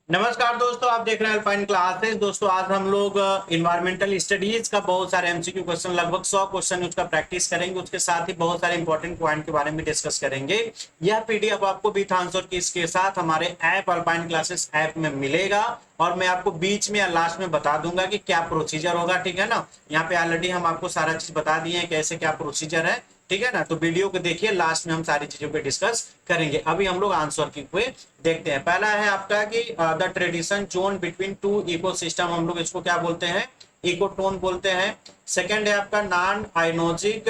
नमस्कार दोस्तों, आप देख रहे हैं अल्पाइन क्लासेस। दोस्तों आज हम लोग इन्वायरमेंटल स्टडीज का बहुत सारे एमसीक्यू क्वेश्चन, लगभग 100 क्वेश्चन उसका प्रैक्टिस करेंगे। उसके साथ ही बहुत सारे इंपॉर्टेंट पॉइंट के बारे में डिस्कस करेंगे। यह पीडीएफ आपको विथ आंसर की इसके साथ हमारे ऐप अल्पाइन क्लासेस ऐप में मिलेगा और मैं आपको बीच में या लास्ट में बता दूंगा कि क्या प्रोसीजर होगा। ठीक है ना, यहाँ पे ऑलरेडी हम आपको सारा चीज बता दिए हैं कैसे क्या प्रोसीजर है। ठीक है ना, तो वीडियो को देखिए, लास्ट में हम सारी चीजों पे डिस्कस करेंगे। अभी हम लोग आंसर की पे देखते हैं। पहला है आपका कि the tradition zone between two ecosystem, हम लोग इसको क्या बोलते हैं, इकोटोन बोलते हैं। सेकंड है आपका non ionogenic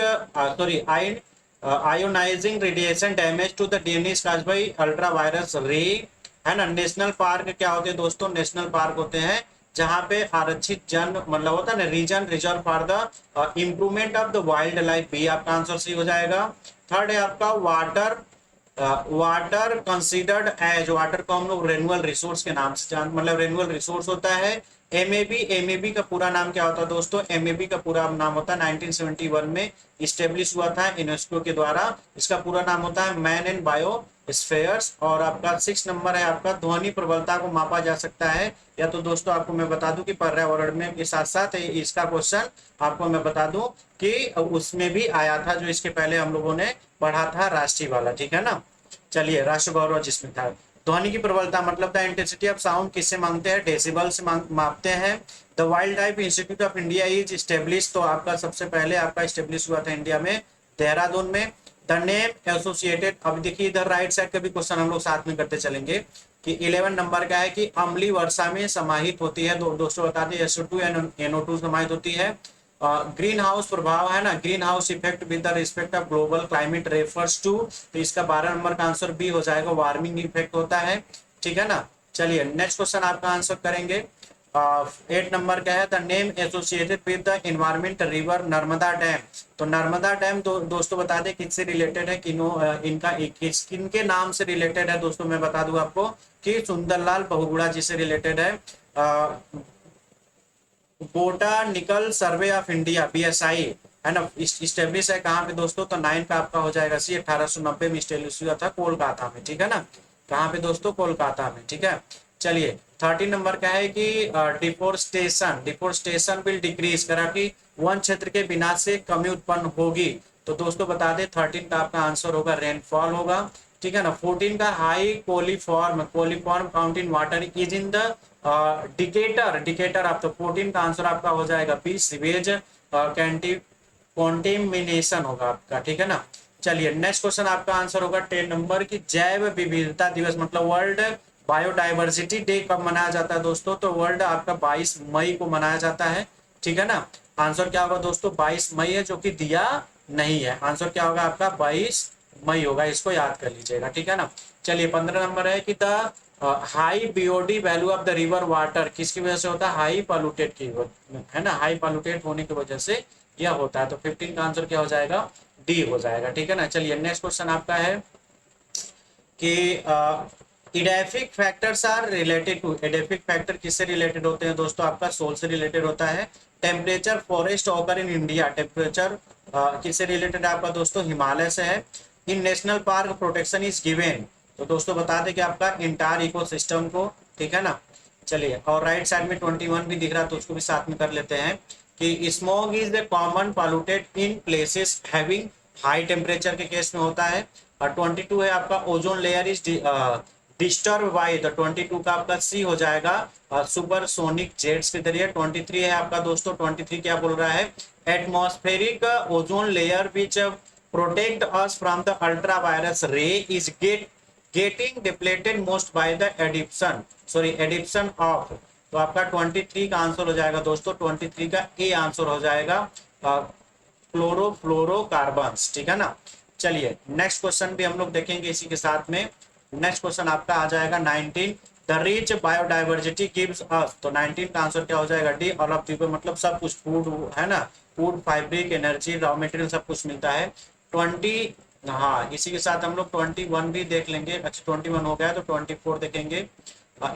ionizing radiation damage to the DNA cause by ultraviolet ray, है ना। नेशनल पार्क क्या होते हैं दोस्तों, नेशनल पार्क होते हैं जहां पे आरक्षित जन मतलब होता है ना, region reserve for the improvement of the wild life, भी आपका आंसर सी हो जाएगा। थर्ड है आपका water, water considered as, water को हम लोग रेनुअल रिसोर्स के नाम से जान, मतलब रेनुअल रिसोर्स होता है। एमएबी, एमएबी का पूरा नाम क्या होता है दोस्तों, एमएबी का पूरा नाम होता है 1971 में इस्टेब्लिश हुआ था यूनेस्को के द्वारा। इसका पूरा नाम होता है मैन एंड बायो स्फेयर्स। और आपका 6 नंबर है आपका ध्वनि प्रबलता को मापा जा सकता है। या तो दोस्तों आपको मैं बता दूं कि पर्यावरण में के साथ साथ इसका क्वेश्चन आपको मैं बता दूं कि उसमें भी आया था, जो इसके पहले हम लोगों ने पढ़ा था, राष्ट्रीय वाला। ठीक है ना, चलिए राष्ट्र गौरव जिसमें था। ध्वनि की प्रबलता मतलब द इंटेंसिटी ऑफ साउंड किससे मांगते हैं, डेसिबल से मापते हैं। The wild life institute of India is establish, तो आपका सबसे पहले आपका स्टेब्लिश हुआ था इंडिया में देहरादून में। द नेम एसोसिएटेड, अब देखिए इधर राइट साइड का भी क्वेश्चन हम लोग साथ में करते चलेंगे कि 11 नंबर का है कि अम्लीय वर्षा में समाहित होती है। दोस्तों बता दें SO2 NO2 समाहित होती है। ग्रीन हाउस प्रभाव है ना, green house effect with the respect of global climate refers to, तो इसका 12 नंबर का आंसर बी हो जाएगा, वार्मिंग इफेक्ट होता है। ठीक है ना, चलिए नेक्स्ट क्वेश्चन आपका आंसर करेंगे। 8 नंबर का है the name associated with the environment river Narmada dam, तो नर्मदा डैम दोस्तों बता दें किससे रिलेटेड है, इनका किनके नाम से रिलेटेड है। दोस्तों मैं बता दूं आपको कि सुंदरलाल बहुगुणा जी से रिलेटेड है। Botanical survey of India BSI, है ना, स्टेब्लिश है कहाँ पे दोस्तों, तो 9 का आपका हो जाएगा सी, 1890 में स्टेब्लिश हुआ था कोलकाता में। ठीक है ना, कहाँ पे दोस्तों, कोलकाता में। ठीक है, चलिए 13 नंबर का है कि डिफोरेस्टेशन, डिफोरेस्टेशन विल डिक्रीज, करा कि वन क्षेत्र के विनाश से कमी उत्पन्न होगी। तो दोस्तों बता दें 13 का आपका आंसर होगा रेनफॉल होगा। ठीक है ना, 14 का high coliform, coliform count in water is in the Decatur, Decatur आप, तो 14 का आंसर आपका हो जाएगा बी, सीवेज कॉन्टेमिनेशन होगा आपका। ठीक है ना, चलिए नेक्स्ट क्वेश्चन आपका आंसर होगा 10 नंबर की जैव विविधता दिवस मतलब वर्ल्ड बायोडाइवर्सिटी डे कब मनाया जाता है दोस्तों, तो वर्ल्ड आपका 22 मई को मनाया जाता है। ठीक है ना, आंसर क्या होगा दोस्तों, 22 मई है, जो कि दिया नहीं है। आंसर क्या होगा आपका 22 मई होगा, इसको याद कर लीजिएगा। ठीक है ना, चलिए 15 नंबर है कि the high BOD value of the river water किसकी वजह से होता है, हाई पॉल्यूटेड की, है ना, हाई पॉल्यूटेड होने की वजह से यह होता है। तो 15 का आंसर क्या हो जाएगा, डी हो जाएगा। ठीक है ना, चलिए नेक्स्ट क्वेश्चन आपका है कि edaphic factors are related to, edaphic factor किससे रिलेटेड होते हैं दोस्तों, आपका सोल से रिलेटेड होता है। Temperature forest occur in India, temperature किससे रिलेटेड है आपका दोस्तों, हिमालय से है। In national park protection is given, तो दोस्तों बता दें कि आपका इंटायर इकोसिस्टम को। ठीक है ना, चलिए और राइट साइड में 21 भी दिख रहा है, तो उसको भी साथ में कर लेते हैं कि smog is the common polluted in places having high temperature के केस में होता है। और 22 है आपका ozone layer is disturb by, the 22 का आपका सी हो जाएगा सुपर सोनिक जेट्स के जरिए। 23 है आपका दोस्तों, 23 क्या बोल रहा है, atmospheric ozone layer which protect us from the ultraviolet ray is getting depleted most by the addition, sorry addition of, तो आपका 23 का आंसर हो जाएगा दोस्तों, 23 का ए आंसर हो जाएगा क्लोरोफ्लोरोकार्बन्स। ठीक है ना, चलिए नेक्स्ट क्वेश्चन भी हम लोग देखेंगे इसी के साथ में। नेक्स्ट क्वेश्चन आपका आ जाएगा 19, the rich biodiversity gives us, तो 19 का आंसर क्या हो जाएगा डी, ऑल ऑफ द मतलब सब कुछ, फूड है ना, food fabric energy raw material सब कुछ मिलता है। 20, हाँ इसी के साथ हम लोग 21 भी देख लेंगे। अच्छा 21 हो गया तो 24 देखेंगे।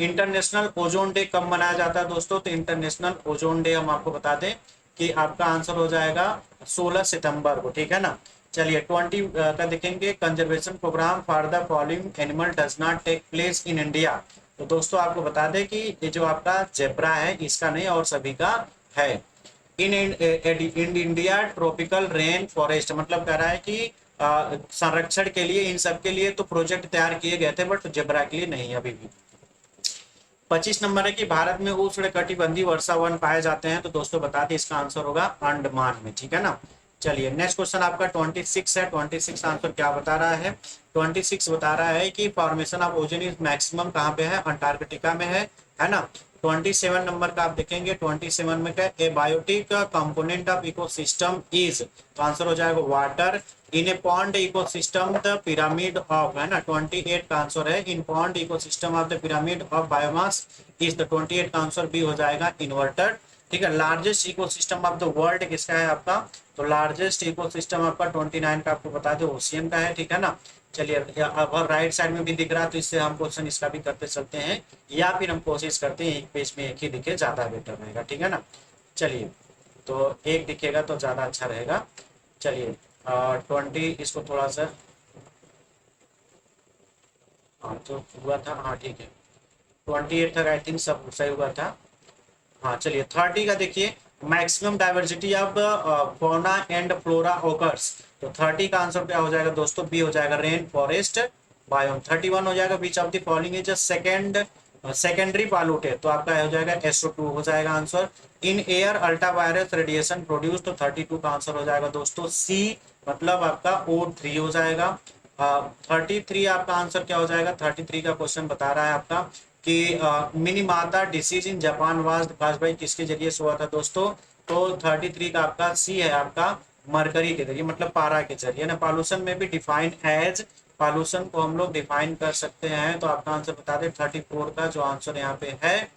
इंटरनेशनल ओजोन डे कब मनाया जाता है दोस्तों, तो इंटरनेशनल ओजोन डे हम आपको बता दें कि आपका आंसर हो जाएगा 16 सितंबर को। ठीक है ना, चलिए 20 का देखेंगे, conservation programme for the following animal does not take place in India, तो दोस्तों आपको बता दें कि ये जो आपका जेब्रा है इसका नहीं और सभी का है। In India tropical rain forest, मतलब कह रहा है कि संरक्षण के लिए इन सब के लिए तो प्रोजेक्ट तैयार किए गए थे बट जेब्रा के लिए नहीं अभी भी। 25 नंबर है कि भारत में उष्ण कटिबंधीय वर्षा वन पाए जाते हैं, तो दोस्तों बता दें इसका आंसर होगा अंडमान में, ठीक है ना। चलिए नेक्स्ट क्वेश्चन आपका 26 है। 26 आंसर क्या बता रहा है? 26 बता रहा है कि formation of ozone is maximum कहाँ पे है? अंटार्कटिका में है ना। 27 नंबर का आप देखेंगे, 27 में क्या? Abiotic component of ecosystem is, तो आंसर हो जाएगा water. In a pond ecosystem the pyramid of, है ना। 28 का आंसर है in pond ecosystem of the pyramid of biomass is the 28 का आंसर बी हो जाएगा इन्वर्टर, ठीक है। Largest ecosystem of the world किसका है आपका? तो लार्जेस्ट इकोसिस्टम आपका 29 का आपको बता दो ओशियन का है, ठीक है ना। चलिए अगर राइट साइड में भी दिख रहा है तो इससे हम क्वेश्चन इसका भी करते चलते हैं, या फिर हम कोशिश करते हैं एक पेज में एक ही दिखे, ज्यादा बेटर रहेगा, ठीक है ना। चलिए तो एक दिखेगा तो ज्यादा अच्छा रहेगा। चलिए 20 इसको थोड़ा सा, हाँ तो हुआ था, हाँ ठीक है। 28 तक आई थिंक सब सही हुआ था। हाँ चलिए 30 का देखिए, maximum diversity of fauna and flora occurs, तो 30 का आंसर क्या हो जाएगा दोस्तों? बी हो जाएगा रेन फॉरेस्ट बायोम। 31 हो जाएगा which of the following is second secondary pollutant, तो आपका हो जाएगा SO2 हो जाएगा answer. In air ultraviolet radiation produce, तो 32 का आंसर हो जाएगा दोस्तों सी, मतलब आपका O3 हो जाएगा। 33 आपका आंसर क्या हो जाएगा? 33 का क्वेश्चन बता रहा है आपका कि Minamata disease in Japan was cause by किसके जरिए से हुआ था दोस्तों? तो 33 का आपका सी है आपका मरकरी के जरिए, मतलब पारा के जरिए ना। पॉल्यूशन में भी डिफाइन एज, पॉल्यूशन को हम लोग डिफाइन कर सकते हैं, तो आपका आंसर बता दें 34 का जो आंसर यहाँ पे है,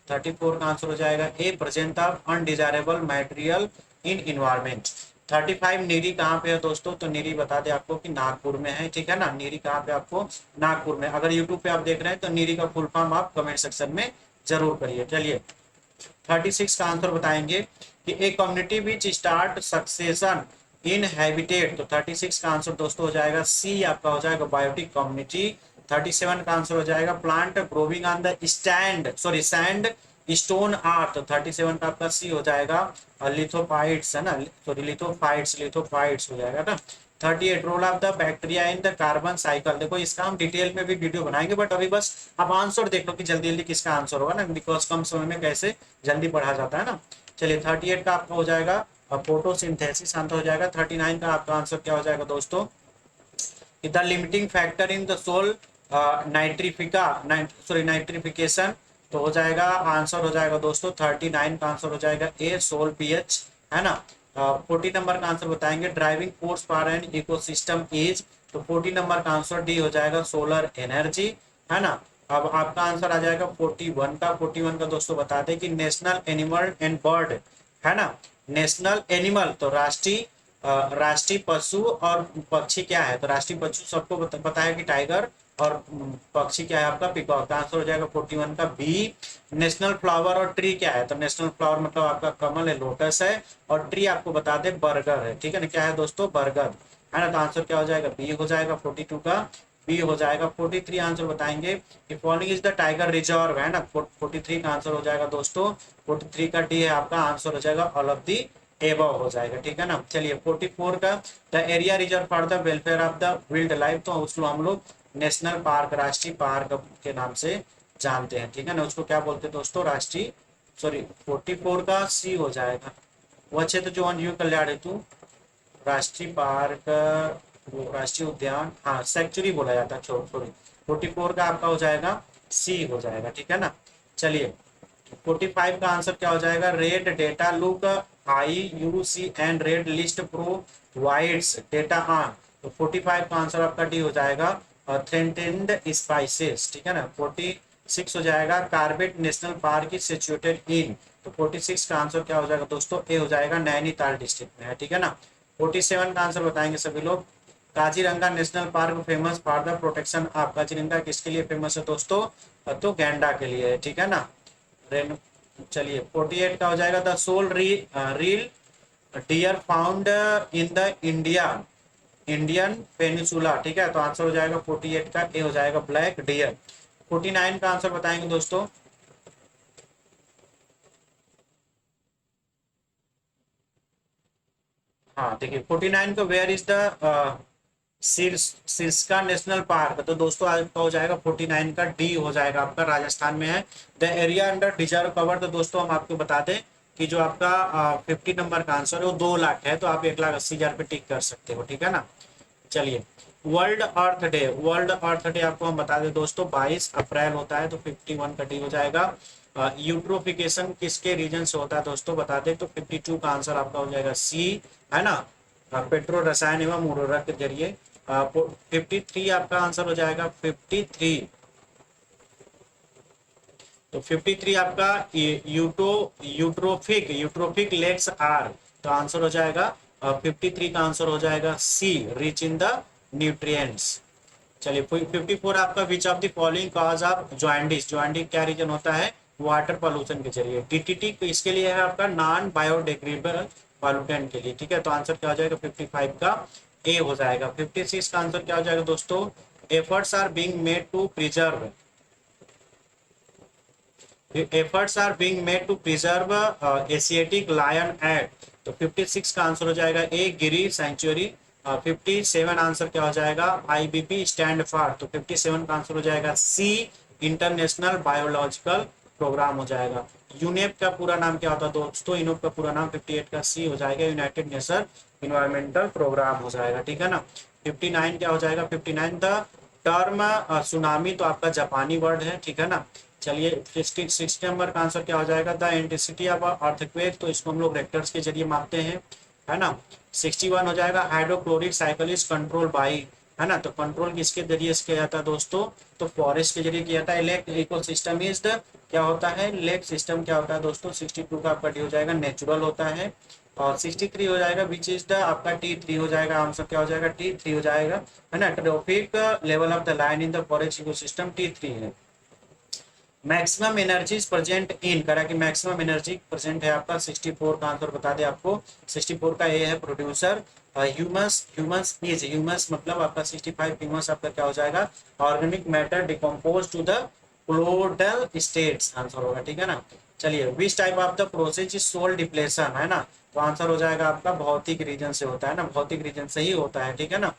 34 का आंसर हो जाएगा a present of undesirable material in environment. 35 NEERI कहाँ पे है दोस्तों? तो नीरी बता दें आपको कि नागपुर में है, ठीक है ना। नीरी कहाँ पे? आपको नागपुर में। अगर यूट्यूब पे आप देख रहे हैं तो नीरी का फुल फॉर्म आप कमेंट सेक्शन में जरूर करिए। चलिए 36 का आंसर बताएंगे कि a community which start succession in habitat, तो 36 का आंसर दोस्तों हो जाएगा सी, आपका हो जाएगा बायोटिक कम्युनिटी। 37 का आंसर हो जाएगा plant growing on the sand stone आर्थ, तो 37 का आपका सी हो जाएगा लिथोफाइट्स, है ना। सॉरी लिथोफाइट्स हो जाएगा ना। 38 role of the bacteria in the carbon cycle, देखो इसका हम डिटेल में भी वीडियो बनाएंगे, बट अभी बस आप आंसर देख लो कि जल्दी जल्दी किसका आंसर होगा ना, बिकॉज कम समय में कैसे जल्दी पढ़ा जाता है ना। चलिए 38 का आपका हो जाएगा फोटोसिंथेसिस आंसर हो जाएगा। 39 का आपका आंसर क्या हो जाएगा दोस्तों? The limiting factor in the soil nitrification, तो हो जाएगा आंसर हो जाएगा दोस्तों 39 का आंसर हो जाएगा ए सोल पीएच, है ना। 40 नंबर का आंसर बताएंगे driving force for an ecosystem is, तो 40 नंबर का आंसर डी हो जाएगा सोलर एनर्जी, है ना। अब आपका आंसर आ जाएगा 41 का। 41 का दोस्तों बता दें कि नेशनल एनिमल एंड बर्ड, है ना। नेशनल एनिमल तो राष्ट्रीय राष्ट्रीय पशु और पक्षी क्या है? तो राष्ट्रीय पशु सबको पता है कि टाइगर, और पक्षी क्या है आपका? पीकॉक, का आंसर हो जाएगा 41 का बी। नेशनल फ्लावर और ट्री क्या है? तो नेशनल फ्लावर मतलब आपका कमल है, लोटस है, और ट्री आपको बता दे बर्गर है, ठीक है ना। क्या है दोस्तों? बर्गर, है ना। तो आंसर क्या हो जाएगा? बी हो जाएगा 42 का, बी हो जाएगा। 43 आंसर बताएंगे कि following is the tiger reserve, है ना। 43 का आंसर हो जाएगा दोस्तों 43 का डी है आपका आंसर हो जाएगा ऑल ऑफ दी एबव हो जाएगा, ठीक है ना। चलिए 44 का the area reserve for the welfare of the wild life, तो उसको हम लोग नेशनल पार्क, राष्ट्रीय पार्क के नाम से जानते हैं, ठीक है ना। उसको क्या बोलते हैं दोस्तों? राष्ट्रीय, सॉरी 44 का सी हो जाएगा वह क्षेत्र जो वन जीव कल्याण हेतु राष्ट्रीय पार्क, वो राष्ट्रीय उद्यान, हाँ सेंचुरी बोला जाता है, सॉरी 44 का आपका हो जाएगा सी हो जाएगा, ठीक है ना। चलिए 45 का आंसर क्या हो जाएगा? Red data look IUC and red list provides data on, तो 45 का आंसर आपका डी हो जाएगा थ्रेटेंड स्पाइसेस, ठीक है ना। 46 हो जाएगा Corbett national park is situated in, तो 46 का आंसर क्या हो जाएगा दोस्तों? ए हो जाएगा नैनीताल डिस्ट्रिक्ट में है, ठीक है ना। 47 का आंसर बताएंगे सभी लोग Kaziranga national park famous for the protection of, Kaziranga किसके लिए फेमस है दोस्तों? तो गैंडा के लिए है, ठीक है ना। चलिए 48 का हो जाएगा the sole real deer found in the Indian peninsula, ठीक है। तो आंसर हो जाएगा 48 का ए हो जाएगा ब्लैक डियर। 49 का आंसर बताएंगे दोस्तों। हाँ देखिए 49 को where is the Sariska national park, तो दोस्तों आपका हो जाएगा 49 का डी हो जाएगा आपका, राजस्थान में है। The area under reserve cover, तो दोस्तों हम आपको बता दें कि जो आपका 50 नंबर का आंसर है वो 2 लाख है, तो आप 1,80,000 पे टिक कर सकते हो, ठीक है ना। चलिए वर्ल्ड अर्थ डे, वर्ल्ड अर्थ डे आपको हम बता दें दोस्तों 22 अप्रैल होता है, तो 51 का डी हो जाएगा। यूट्रोफिकेशन किसके रीजन से होता है दोस्तों बता दें, तो 52 का आंसर आपका हो जाएगा सी, है ना, पेट्रो रसायन एवं उर्वरक के जरिए। 53 आपका आंसर हो जाएगा 53, तो 53 आपका यूट्रोफिक यूट्रोफिक लेग्स आर, तो आंसर हो जाएगा 53 का आंसर हो जाएगा सी, रिच इन द न्यूट्रिएंट्स। चलिए 54 आपका which of the following cause of jaundice, jaundice क्या रीजन होता है, वाटर पॉल्यूशन के जरिए। डीटीटी इसके लिए है आपका नॉन बायोडिग्रेडेबल पॉल्यूटेंट के लिए, ठीक है, तो आंसर क्या हो जाएगा 55 का ए हो जाएगा। 56 का आंसर क्या हो जाएगा दोस्तों, efforts are being made to preserve, efforts are being made to preserve Asiatic lion act, तो 56 का आंसर हो जाएगा ए, गिरी सेंचुरी। 57 आंसर क्या हो जाएगा, आईबीपी स्टैंड फॉर, तो 57 का आंसर हो जाएगा सी, इंटरनेशनल बायोलॉजिकल प्रोग्राम हो जाएगा। यूनेप का पूरा नाम क्या होता है दोस्तों, यूनेप का पूरा नाम 58 का सी हो जाएगा, यूनाइटेड नेशन इन्वायरमेंटल प्रोग्राम हो जाएगा, ठीक है ना। 59 क्या हो जाएगा, 59 द टर्म सुनामी, तो आपका जापानी वर्ड है, ठीक है ना। चलिए 60 नंबर का आंसर क्या हो जाएगा, द इंटेंसिटी ऑफ अर्थक्वेक, तो इसको हम लोग रेक्टर्स के जरिए मापते हैं, है ना। 61 हो जाएगा hydrochloric cycle is control by, है ना, तो कंट्रोल किसके जरिए से किया जाता है दोस्तों, तो फॉरेस्ट के जरिए किया जाता है। लेक इकोसिस्टम इज द क्या होता है, लेक सिस्टम क्या होता है दोस्तों। 62 का आपका डी हो जाएगा नेचुरल होता है, और 63 हो जाएगा विच इज द आपका T3 हो जाएगा, आंसर क्या हो जाएगा T3 हो जाएगा, है ना। Trophic level of the line in the forest ecosystem T3 है। मैक्सिमम एनर्जी प्रेजेंट इन, करा कि मैक्सिमम एनर्जी प्रेजेंट है आपका 64 का आंसर बता दें आपको, 64 का ए है producer. Humus, humus is, humus मतलब आपका 65 ह्यूमस आपका क्या हो जाएगा, organic matter decompose to the colloidal states, answer होगा, ठीक है ना। चलिए which type of the process is soil depletion, है ना, तो आंसर हो जाएगा आपका भौतिक रीजन से होता है ना, भौतिक रीजन से ही होता है, ठीक है ना।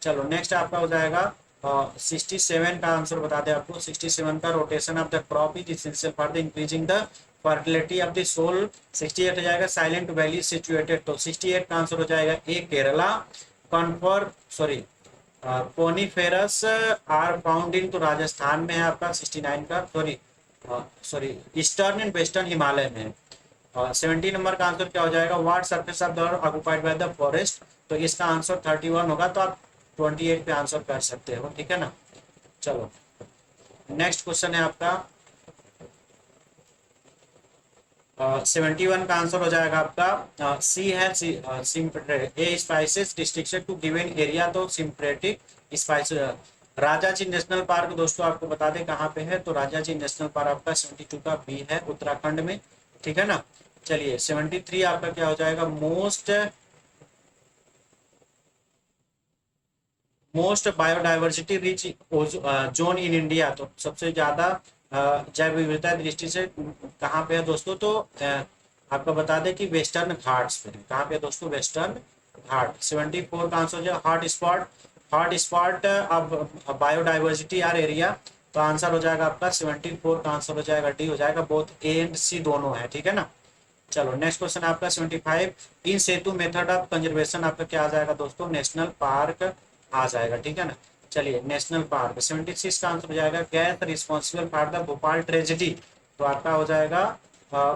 चलो नेक्स्ट आपका हो जाएगा 67 का आंसर बता दें आपको, 67 का rotation of the crop is essential for the increasing the fertility of the soil. 68 हो जाएगा साइलेंट वैली सिचुएटेड, तो 68 का आंसर हो जाएगा A, Kerala. Conifer sorry coniferous are found in, तो राजस्थान में है आपका। 69 का sorry eastern and western Himalaya में है। 70 नंबर का आंसर क्या हो जाएगा, what surface of the earth occupied by the forest, तो इसका आंसर 31 होगा, तो आप 28 पे आंसर कर सकते हो, ठीक है ना। चलो नेक्स्ट क्वेश्चन है आपका 71 का आंसर हो जाएगा आपका सी है, a species restriction to given area, तो sympatric species. Rajaji national park दोस्तों आपको बता दें कहाँ पे है, तो राजाजी नेशनल पार्क आपका 72 का बी है, उत्तराखंड में, ठीक है ना। चलिए 73 आपका क्या हो जाएगा, मोस्ट बायोडाइवर्सिटी रिच जोन इन इंडिया, तो सबसे ज्यादा जैव विविधता दृष्टि से कहाँ पे है दोस्तों, तो आपको बता दें कि वेस्टर्न घाट्स पे है, कहाँ पे है दोस्तों, वेस्टर्न घाट। 74 का आंसर हो जाएगा hot spot of biodiversity are area, तो आंसर हो जाएगा आपका 74 का आंसर हो जाएगा डी हो जाएगा, बोथ ए एंड सी दोनों है, ठीक है ना। चलो नेक्स्ट क्वेश्चन आपका 75, इन सेतु मेथड ऑफ कंजर्वेशन आपका क्या आ जाएगा दोस्तों, नेशनल पार्क आ जाएगा, ठीक है ना। चलिए नेशनल पार्क 76 का आंसर हो जाएगा gas responsible for the Bhopal tragedy, तो आपका हो जाएगा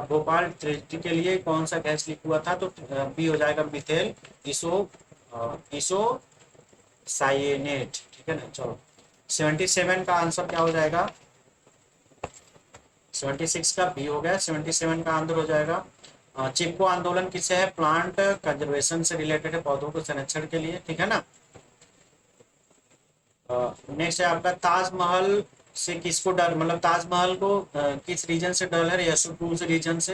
भोपाल ट्रेजेडी के लिए कौन सा गैस लीक हुआ था, तो बी हो जाएगा मिथेल इसो साइनेट, ठीक है ना। चलो 77 का आंसर क्या हो जाएगा, 76 का बी हो गया, 77 का आंसर हो जाएगा चिपको आंदोलन किससे है, प्लांट कंजर्वेशन से रिलेटेड है, पौधों को संरक्षण के लिए, ठीक है ना। नेक्स्ट है आपका ताजमहल से किसको डर, मतलब ताजमहल को किस रीजन से डर है, यशोपुर रीजन से,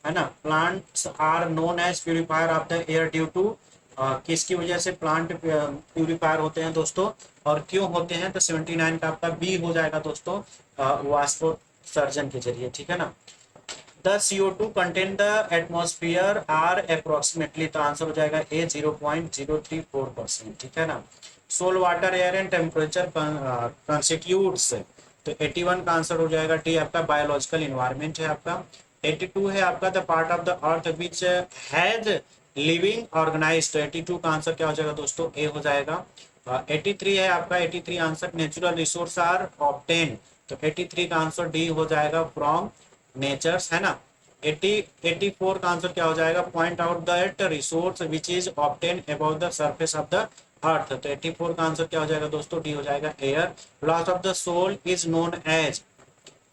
है ना। Plants are known as purifier of the air due to किसकी वजह से प्लांट प्यूरिफायर होते हैं दोस्तों, और क्यों होते हैं, तो 79 का आपका बी हो जाएगा दोस्तों, वाष्पोत्सर्जन के जरिए, ठीक है ना। The CO2 content the atmosphere are approximately, तो आंसर हो जाएगा ए 0.034%, ठीक है ना। Soil water air and temperature constitutes, तो 81 का आंसर हो जाएगा डी आपका बायोलॉजिकल इन्वायरमेंट है आपका। 82 है आपका the part of the earth which has living organisms, तो 82 का आंसर क्या हो जाएगा दोस्तों, ए हो जाएगा। 83 है आपका, 83 answer natural resource are obtain, तो 83 का आंसर डी हो जाएगा फ्रॉम नेचर्स, है ना। 84 का आंसर क्या हो जाएगा, point out that resource which is obtain about the surface of the अर्थ, तो 84 का आंसर क्या हो जाएगा दोस्तों, डी हो जाएगा air. Loss of the soil is known as,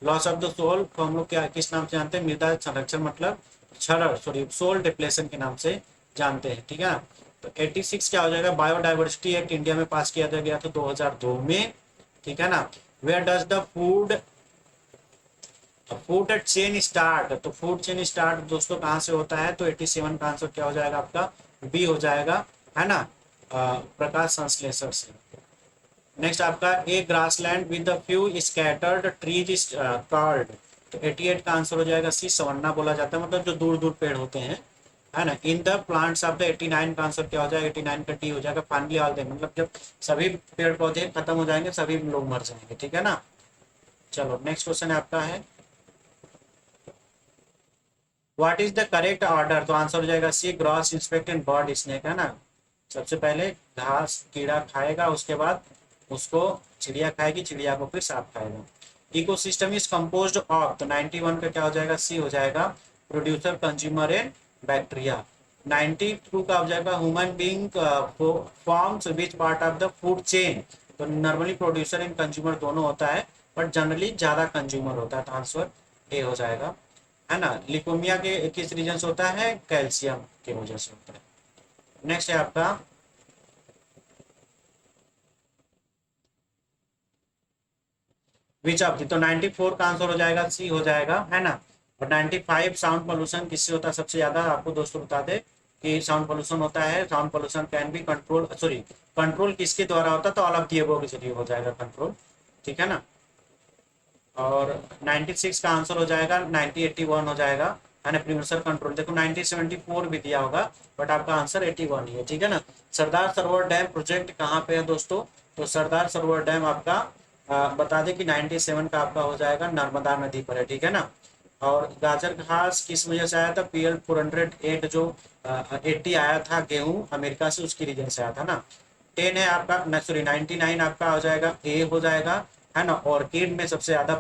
loss of the soil को हम लोग क्या किस नाम से जानते हैं, मृदा संरक्षण मतलब क्षरण, सॉरी सोल डिप्लेशन के नाम से जानते हैं, ठीक है ना। तो 86 क्या हो जाएगा, बायोडाइवर्सिटी एक्ट इंडिया में पास किया गया था 2002 में, ठीक है ना। Where does the food chain start, तो फूड चेन स्टार्ट दोस्तों कहाँ से होता है, तो 87 का आंसर क्या हो जाएगा आपका, बी हो जाएगा, है ना, प्रकाश संश्लेषण से। नेक्स्ट आपका a grassland with the few scattered trees called, तो 88 का आंसर हो जाएगा सी सवन्ना बोला जाता है, मतलब जो दूर दूर पेड़ होते हैं, है ना। In the plants of the 89 का आंसर क्या हो जाएगा, 89 का टी हो जाएगा फाइनली ऑल देम, मतलब जब सभी पेड़ पौधे खत्म हो जाएंगे सभी लोग मर जाएंगे, ठीक है ना। चलो नेक्स्ट क्वेश्चन आपका है what is the correct order, तो आंसर हो जाएगा C grass insect and bird snake, है ना। सबसे पहले घास कीड़ा खाएगा, उसके बाद उसको चिड़िया खाएगी, चिड़िया को फिर सांप खाएगा। इकोसिस्टम इज कंपोज्ड ऑफ, तो 91 का क्या हो जाएगा, सी हो जाएगा प्रोड्यूसर कंज्यूमर एंड बैक्टीरिया। 92 का हो जाएगा human being forms which part of the food chain, तो नॉर्मली प्रोड्यूसर एंड कंज्यूमर दोनों होता है, बट जनरली ज्यादा कंज्यूमर होता है, तो आंसर ए हो जाएगा, है ना। लिकोमिया के किस रीजन से होता है, कैल्शियम की वजह से होता है। नेक्स्ट है आपका विच ऑफ दी, तो 94 का आंसर हो जाएगा सी हो जाएगा, है ना। और 95 साउंड पोल्यूशन किससे होता है सबसे ज्यादा, आपको दोस्तों बता दे कि साउंड पोल्यूशन होता है, sound pollution can be control, sorry control किसके द्वारा होता है, तो ऑल ऑफ दी अबव के जरिए हो जाएगा कंट्रोल, ठीक है ना। और 96 का आंसर हो जाएगा 9081 हो जाएगा, है ना, प्रीमर्सर कंट्रोल। देखो 1974 भी दिया होगा, बट आपका आंसर 81 ही है, ठीक है ना। सरदार सरोवर डैम प्रोजेक्ट कहाँ पे है दोस्तों, तो सरदार सरोवर डैम आपका बता दें कि 97 का आपका हो जाएगा नर्मदा नदी पर है, ठीक है ना। और गाजर घास किस वजह से आया था, PL 408 जो 80 आया था गेहूं अमेरिका से, उसकी रीजन से आया था ना। 10 है आपका, सॉरी 99 आपका हो जाएगा ए हो जाएगा, है ना। ऑर्किड में सबसे ज्यादा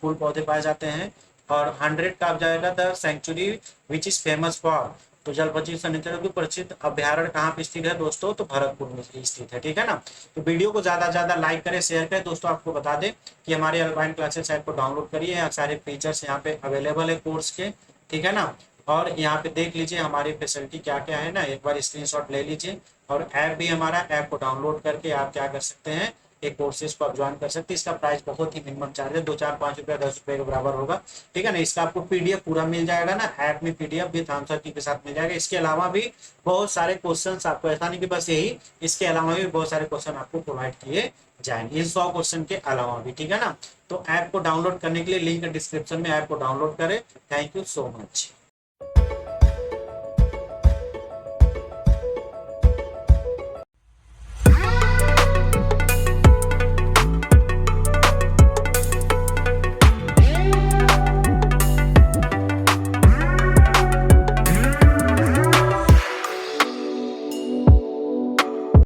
फूल पौधे पाए जाते हैं। और 100 का आ जाएगा the century which is famous for, तो जलपति सन्निधियों की प्रसिद्ध अभ्यारण्य कहाँ पे स्थित है दोस्तों, तो भरतपुर में स्थित है, ठीक है ना। तो वीडियो को ज्यादा से ज्यादा लाइक करें, शेयर करें दोस्तों। आपको बता दें कि हमारे अल्पाइन क्लासेस ऐप को डाउनलोड करिए, यहाँ सारे फीचर्स यहाँ पे अवेलेबल है कोर्स के, ठीक है ना। और यहाँ पे देख लीजिए हमारी फैसिलिटी क्या क्या है ना, एक बार स्क्रीनशॉट ले लीजिए। और ऐप भी हमारा, ऐप को डाउनलोड करके आप क्या कर सकते हैं, एक कोर्सेज को आप ज्वाइन कर सकते हैं। इसका प्राइस बहुत ही मिनिमम चार्ज है, 2 4 5 रुपया 10 रुपये के बराबर होगा, ठीक है ना। इसका आपको PDF पूरा मिल जाएगा ना, ऐप में PDF विद आंसर की के साथ मिल जाएगा। इसके अलावा भी बहुत सारे क्वेश्चंस आपको, ऐसा नहीं कि बस यही, इसके अलावा भी बहुत सारे क्वेश्चन आपको प्रोवाइड किए जाएंगे इन 100 क्वेश्चन के अलावा भी, ठीक है ना। तो ऐप को डाउनलोड करने के लिए लिंक डिस्क्रिप्शन में, ऐप को डाउनलोड करें। Thank you so much.